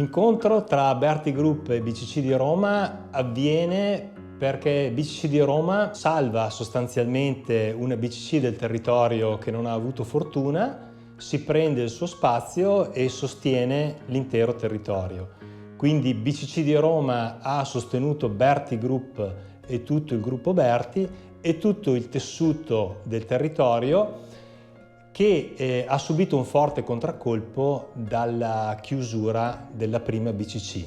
L'incontro tra Berti Group e BCC di Roma avviene perché BCC di Roma salva sostanzialmente una BCC del territorio che non ha avuto fortuna, si prende il suo spazio e sostiene l'intero territorio. Quindi BCC di Roma ha sostenuto Berti Group e tutto il gruppo Berti e tutto il tessuto del territorio che ha subito un forte contraccolpo dalla chiusura della prima BCC.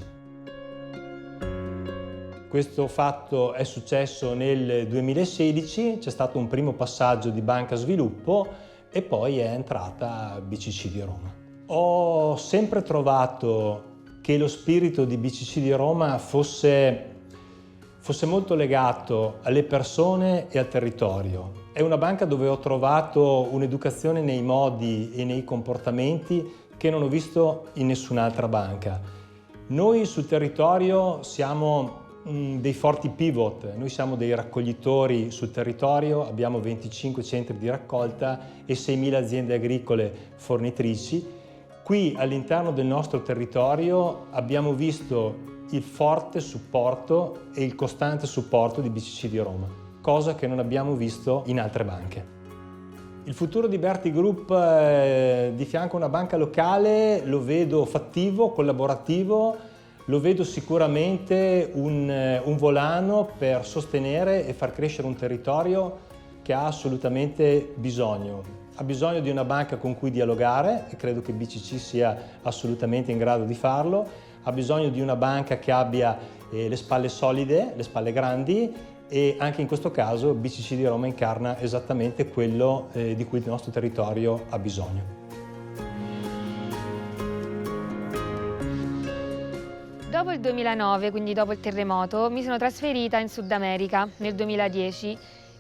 Questo fatto è successo nel 2016, c'è stato un primo passaggio di Banca Sviluppo e poi è entrata BCC di Roma. Ho sempre trovato che lo spirito di BCC di Roma fosse molto legato alle persone e al territorio. È una banca dove ho trovato un'educazione nei modi e nei comportamenti che non ho visto in nessun'altra banca. Noi sul territorio siamo dei forti pivot, noi siamo dei raccoglitori sul territorio, abbiamo 25 centri di raccolta e 6.000 aziende agricole fornitrici. Qui all'interno del nostro territorio abbiamo visto il forte supporto e il costante supporto di BCC di Roma, cosa che non abbiamo visto in altre banche. Il futuro di Berti Group di fianco a una banca locale lo vedo fattivo, collaborativo, lo vedo sicuramente un volano per sostenere e far crescere un territorio che ha assolutamente bisogno. Ha bisogno di una banca con cui dialogare e credo che BCC sia assolutamente in grado di farlo. Ha bisogno di una banca che abbia le spalle solide, le spalle grandi e anche in questo caso BCC di Roma incarna esattamente quello di cui il nostro territorio ha bisogno. Dopo il 2009, quindi dopo il terremoto, mi sono trasferita in Sud America nel 2010,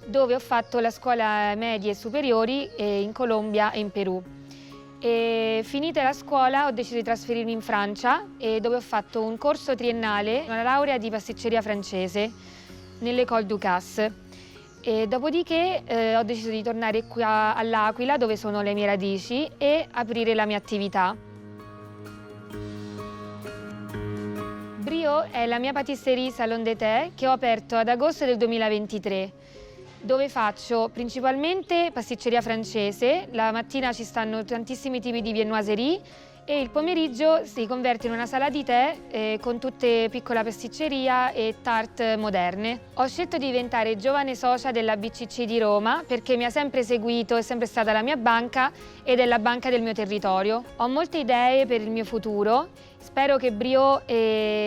dove ho fatto la scuola medie e superiori in Colombia e in Perù. E finita la scuola ho deciso di trasferirmi in Francia, dove ho fatto un corso triennale, una laurea di pasticceria francese nell'École Ducasse. E dopodiché ho deciso di tornare qui all'Aquila, dove sono le mie radici, e aprire la mia attività. Brio è la mia patisserie Salon de Thé che ho aperto ad agosto del 2023, dove faccio principalmente pasticceria francese. La mattina ci stanno tantissimi tipi di viennoiserie e il pomeriggio si converte in una sala di tè con tutte piccola pasticceria e tarte moderne. Ho scelto di diventare giovane socia della BCC di Roma perché mi ha sempre seguito, è sempre stata la mia banca ed è la banca del mio territorio. Ho molte idee per il mio futuro, spero che Brio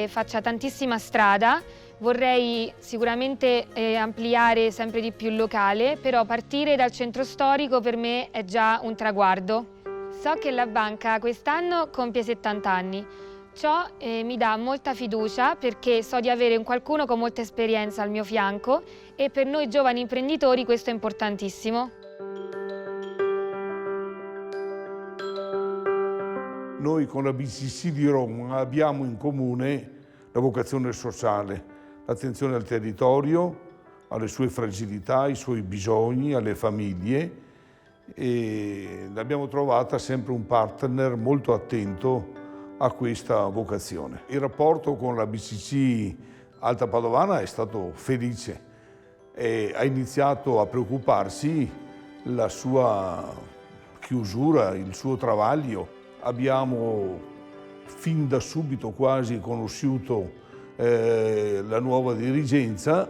faccia tantissima strada. Vorrei sicuramente ampliare sempre di più il locale, però partire dal centro storico per me è già un traguardo. So che la banca quest'anno compie 70 anni. Ciò mi dà molta fiducia perché so di avere un qualcuno con molta esperienza al mio fianco e per noi giovani imprenditori questo è importantissimo. Noi con la BCC di Roma abbiamo in comune la vocazione sociale, l'attenzione al territorio, alle sue fragilità, ai suoi bisogni, alle famiglie e l'abbiamo trovata sempre un partner molto attento a questa vocazione. Il rapporto con la BCC Alta Padovana è stato felice e ha iniziato a preoccuparsi la sua chiusura, il suo travaglio. Abbiamo fin da subito quasi conosciuto la nuova dirigenza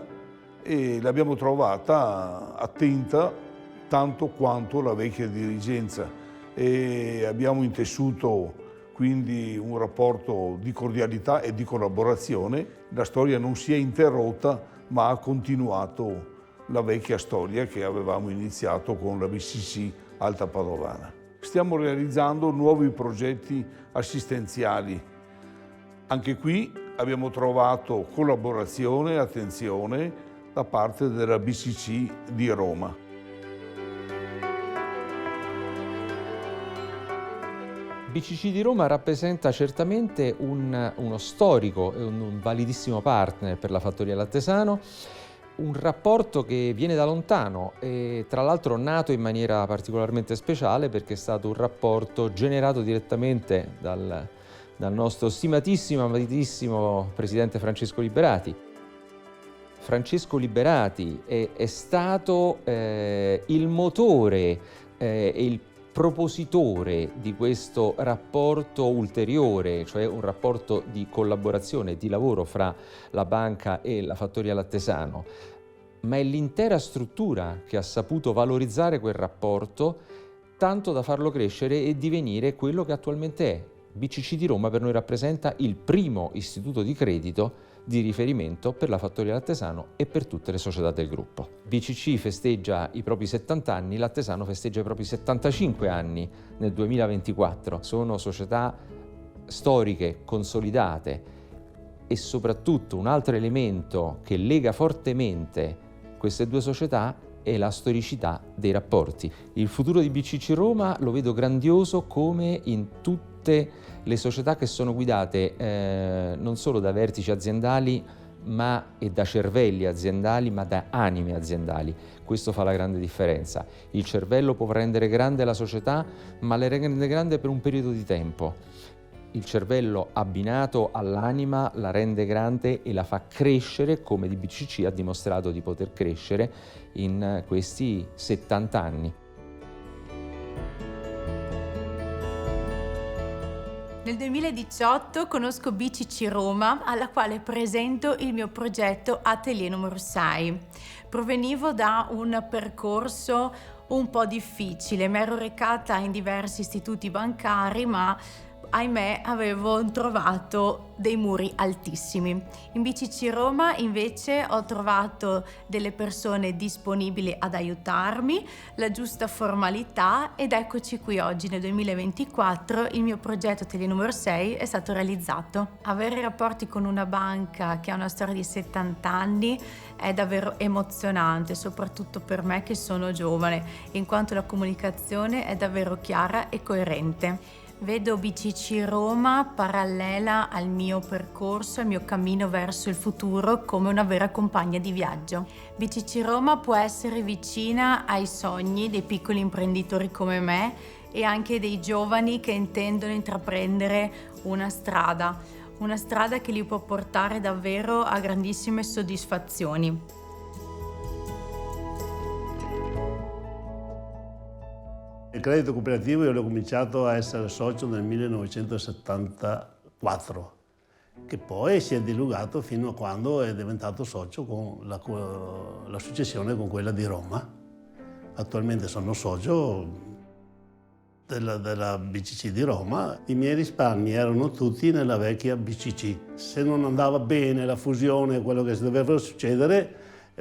e l'abbiamo trovata attenta tanto quanto la vecchia dirigenza e abbiamo intessuto quindi un rapporto di cordialità e di collaborazione. La storia non si è interrotta ma ha continuato la vecchia storia che avevamo iniziato con la BCC Alta Padovana. Stiamo realizzando nuovi progetti assistenziali. Anche qui abbiamo trovato collaborazione e attenzione da parte della BCC di Roma. BCC di Roma rappresenta certamente uno storico e un validissimo partner per la fattoria Lattesano, un rapporto che viene da lontano e tra l'altro nato in maniera particolarmente speciale perché è stato un rapporto generato direttamente dal nostro stimatissimo, amatissimo presidente Francesco Liberati. Francesco Liberati è stato il motore e il propositore di questo rapporto ulteriore, cioè un rapporto di collaborazione e di lavoro fra la banca e la fattoria Lattesano, ma è l'intera struttura che ha saputo valorizzare quel rapporto tanto da farlo crescere e divenire quello che attualmente è. BCC di Roma per noi rappresenta il primo istituto di credito di riferimento per la fattoria Lattesano e per tutte le società del gruppo. BCC festeggia i propri 70 anni, Lattesano festeggia i propri 75 anni nel 2024. Sono società storiche, consolidate e soprattutto un altro elemento che lega fortemente queste due società è la storicità dei rapporti. Il futuro di BCC Roma lo vedo grandioso come in tutte le società che sono guidate non solo da vertici aziendali e da cervelli aziendali, ma da anime aziendali. Questo fa la grande differenza. Il cervello può rendere grande la società, ma le rende grande per un periodo di tempo. Il cervello abbinato all'anima la rende grande e la fa crescere, come di BCC ha dimostrato di poter crescere in questi 70 anni. Nel 2018 conosco BCC Roma, alla quale presento il mio progetto Atelier numero 6. Provenivo da un percorso un po' difficile, mi ero recata in diversi istituti bancari, ma ahimè avevo trovato dei muri altissimi. In BCC Roma invece ho trovato delle persone disponibili ad aiutarmi, la giusta formalità ed eccoci qui oggi nel 2024 il mio progetto Atelier numero 6 è stato realizzato. Avere rapporti con una banca che ha una storia di 70 anni è davvero emozionante, soprattutto per me che sono giovane, in quanto la comunicazione è davvero chiara e coerente. Vedo BCC Roma parallela al mio percorso, al mio cammino verso il futuro come una vera compagna di viaggio. BCC Roma può essere vicina ai sogni dei piccoli imprenditori come me e anche dei giovani che intendono intraprendere una strada che li può portare davvero a grandissime soddisfazioni. Il credito cooperativo io l'ho cominciato a essere socio nel 1974, che poi si è dilungato fino a quando è diventato socio con l'associazione con quella di Roma. Attualmente sono socio della BCC di Roma. I miei risparmi erano tutti nella vecchia BCC. Se non andava bene la fusione, quello che doveva succedere,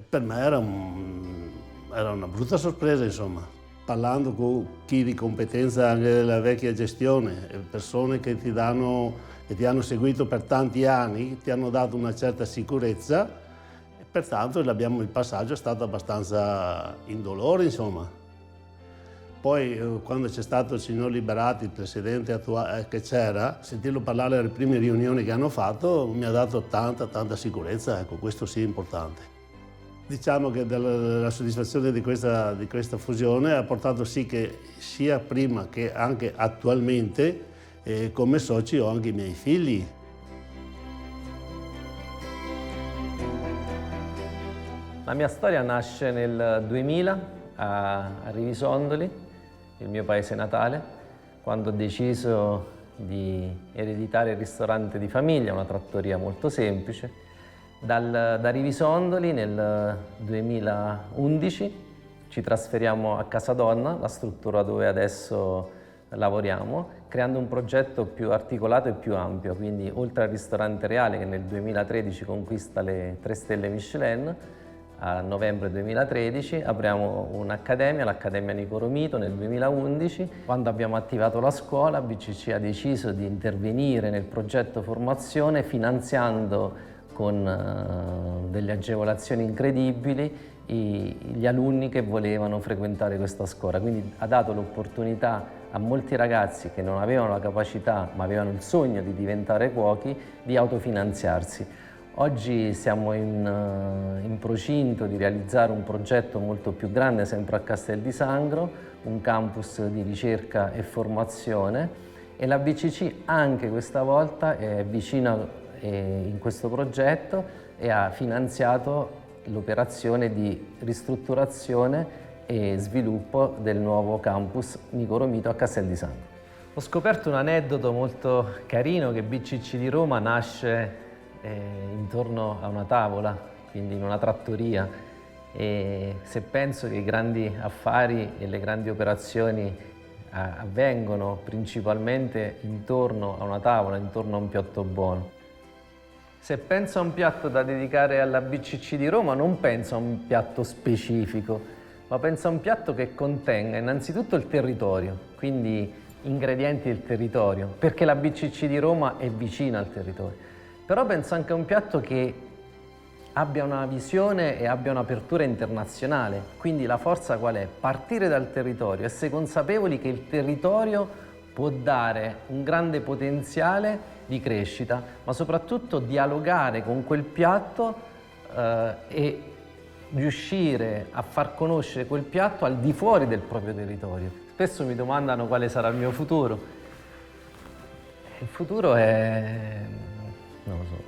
per me era una brutta sorpresa, insomma. Parlando con chi di competenza anche della vecchia gestione, persone che ti hanno seguito per tanti anni, ti hanno dato una certa sicurezza e pertanto il passaggio è stato abbastanza indolore, insomma. Poi quando c'è stato il signor Liberati, il presidente attuale che c'era, sentirlo parlare alle prime riunioni che hanno fatto mi ha dato tanta sicurezza, ecco, questo sì è importante. Diciamo che la soddisfazione di questa fusione ha portato sì che sia prima che anche attualmente come soci ho anche i miei figli. La mia storia nasce nel 2000 a Rivisondoli, il mio paese natale, quando ho deciso di ereditare il ristorante di famiglia, una trattoria molto semplice. Da Rivisondoli nel 2011 ci trasferiamo a Casadonna, la struttura dove adesso lavoriamo, creando un progetto più articolato e più ampio, quindi oltre al ristorante Reale che nel 2013 conquista le 3 stelle Michelin, a novembre 2013 apriamo un'accademia, l'Accademia Nico Romito nel 2011. Quando abbiamo attivato la scuola, BCC ha deciso di intervenire nel progetto formazione finanziando con delle agevolazioni incredibili gli alunni che volevano frequentare questa scuola, quindi ha dato l'opportunità a molti ragazzi che non avevano la capacità ma avevano il sogno di diventare cuochi di autofinanziarsi. Oggi siamo in procinto di realizzare un progetto molto più grande sempre a Castel di Sangro, un campus di ricerca e formazione e la BCC anche questa volta è vicina in questo progetto e ha finanziato l'operazione di ristrutturazione e sviluppo del nuovo campus Nico Romito a Castel di Sangro. Ho scoperto un aneddoto molto carino che BCC di Roma nasce intorno a una tavola, quindi in una trattoria, e se penso che i grandi affari e le grandi operazioni avvengono principalmente intorno a una tavola, intorno a un piatto buono. Se penso a un piatto da dedicare alla BCC di Roma, non penso a un piatto specifico, ma penso a un piatto che contenga innanzitutto il territorio, quindi ingredienti del territorio, perché la BCC di Roma è vicina al territorio. Però penso anche a un piatto che abbia una visione e abbia un'apertura internazionale, quindi la forza qual è? Partire dal territorio, essere consapevoli che il territorio può dare un grande potenziale di crescita, ma soprattutto dialogare con quel piatto e riuscire a far conoscere quel piatto al di fuori del proprio territorio. Spesso mi domandano quale sarà il mio futuro. Il futuro è... non lo so.